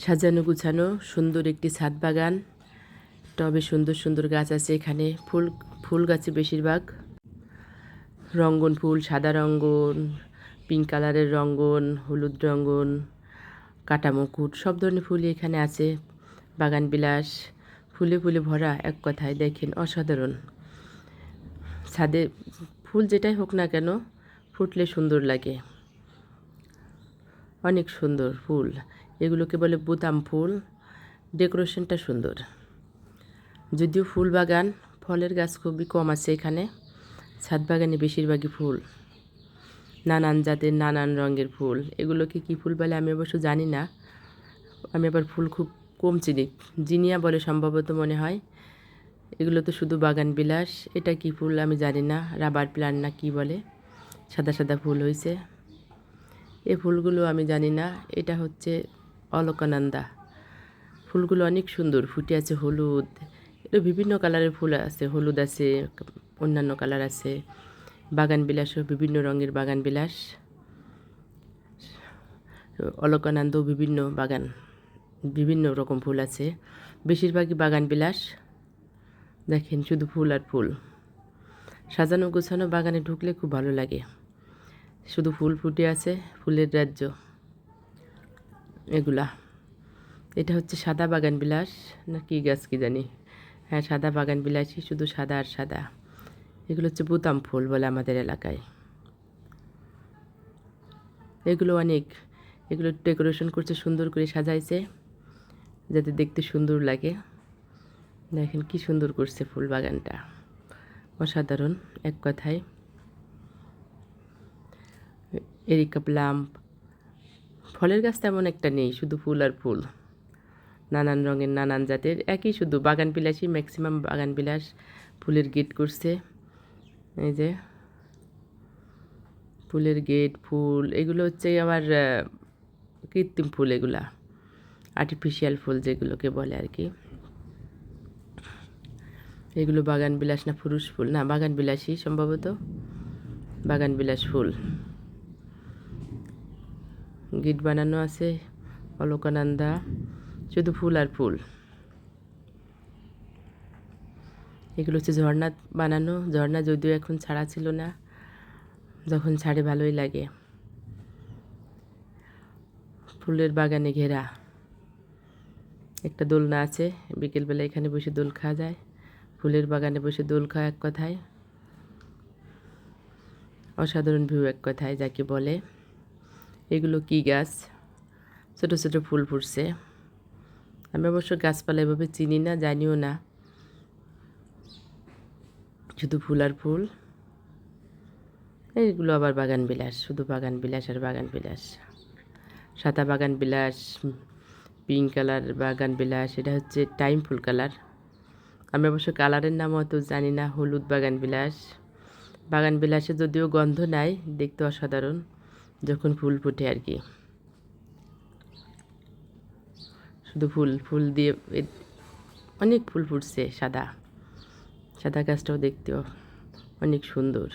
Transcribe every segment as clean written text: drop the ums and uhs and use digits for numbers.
সাজানো গুছানো সুন্দর একটি ছাদ বাগান। টবে সুন্দর সুন্দর গাছ আছে। এখানে ফুল গাছে বেশিরভাগ রঙ্গন ফুল, সাদা রঙ্গন, পিঙ্ক কালারের রঙ্গন, হলুদ রঙ্গন, কাটা মুকুট, সব ধরনের ফুলই এখানে আছে। বাগান বিলাস ফুলে ফুলে ভরা, এক কথায় দেখেন অসাধারণ। ছাদে ফুল যেটাই হোক না কেন ফুটলে সুন্দর লাগে, অনেক সুন্দর ফুল। এগুলোকে বলে বোতাম ফুল। ডেকোরেশনটা সুন্দর। যদিও ফুল বাগান, ফলের গাছ খুবই কম আছে এখানে। ছাদ বাগানে বেশিরভাগই ফুল, নানান জাতের নানান রঙের ফুল। এগুলোকে কী ফুল বলে আমি অবশ্য জানি না। আমি আবার ফুল খুব কম চিনি। জিনিয়া বলে সম্ভবত মনে হয়। এগুলো তো শুধু বাগান বিলাস। এটা কি ফুল আমি জানি না, রাবার প্ল্যান্ট না কি বলে, সাদা সাদা ফুল হয়েছে। এই ফুলগুলো আমি জানি না। এটা হচ্ছে অলকানন্দা। ফুলগুলো অনেক সুন্দর, ফুটে আছে হলুদ। এটা বিভিন্ন কালারের ফুল আছে, হলুদ আছে, অন্যান্য কালার আছে। বাগান বিলাসও বিভিন্ন রঙের বাগান বিলাস। অলকানন্দাও বিভিন্ন রকম ফুল আছে। বেশিরভাগই বাগান বিলাস। দেখেন শুধু ফুল আর ফুল। সাজানো গোছানো বাগানে ঢুকলে খুব ভালো লাগে। শুধু ফুল ফুটে আছে, ফুলের রাজ্য এগুলা। এটা হচ্ছে সাদা বাগান বিলাস না কি গাছ কি জানি। হ্যাঁ, সাদা বাগান বিলাসই, শুধু সাদা আর সাদা। এগুলো হচ্ছে বোতাম ফুল বলে আমাদের এলাকায়। এগুলো ডেকোরেশন করছে, সুন্দর করে সাজাইছে যাতে দেখতে সুন্দর লাগে। দেখেন কি সুন্দর করছে ফুল বাগানটা, অসাধারণ এক কথায়। Areca plum. ফলের গাছ তেমন একটা নেই, শুধু ফুল আর ফুল, নানান রঙের নানান জাতের একই, শুধু বাগান বিলাসই ম্যাক্সিমাম। বাগান বিলাস ফুলের গেট করছে, এই যে ফুলের গেট। ফুল এগুলো হচ্ছে আবার কৃত্রিম ফুল, এগুলা আর্টিফিশিয়াল ফুল যেগুলোকে বলে আর কি। এগুলো বাগান বিলাস না পুরুষ ফুল, না বাগান বিলাসই সম্ভবত, বাগান বিলাস ফুল। গেট বানানো আছে, অলকানন্দা, শুধু ফুল আর ফুল। এগুলো হচ্ছে ঝর্ণা বানানো। ঝর্ণা যদিও এখন ছাড়া ছিল না, যখন ছাড়ে ভালোই লাগে। ফুলের বাগানে ঘেরা একটা দোলনা আছে, বিকেলবেলা এখানে বসে দোল খাওয়া যায়। ফুলের বাগানে বসে দোল খাওয়া এক কথায় অসাধারণ ভিউ, এক কথায় যাকে বলে। এগুলো কি গাছ? ছোট ছোট ফুল ফুটছে। আমি অবশ্য গাছপালা এভাবে চিনি না, জানিও না, শুধু ফুল আর ফুল। এইগুলো আবার বাগান বিলাস, শুধু বাগান বিলাস আর বাগান বিলাস। সাদা বাগান বিলাস, পিঙ্ক কালার বাগান বিলাস, এটা হচ্ছে টাইম ফুল কালার। আমি অবশ্য কালারের নাম অত জানি না। হলুদ বাগান বিলাস। বাগান বিলাসে যদিও গন্ধ নাই, দেখতে অসাধারণ যখন ফুল ফুটে আর কি। শুধু ফুল ফুল দিয়ে অনেক ফুল ফুটছে। সাদা সাদা গাছটাও দেখতেও অনেক সুন্দর।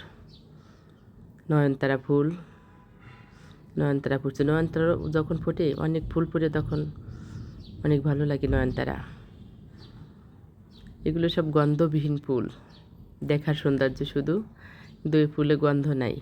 নয়নতারা ফুল, নয়নতারা ফুটছে। নয়নতারা যখন ফোটে, অনেক ফুল ফুটে, তখন অনেক ভালো লাগে নয়নতারা। এগুলো সব গন্ধবিহীন ফুল, দেখার সৌন্দর্য শুধু, কিন্তু এই ফুলে গন্ধ নাই।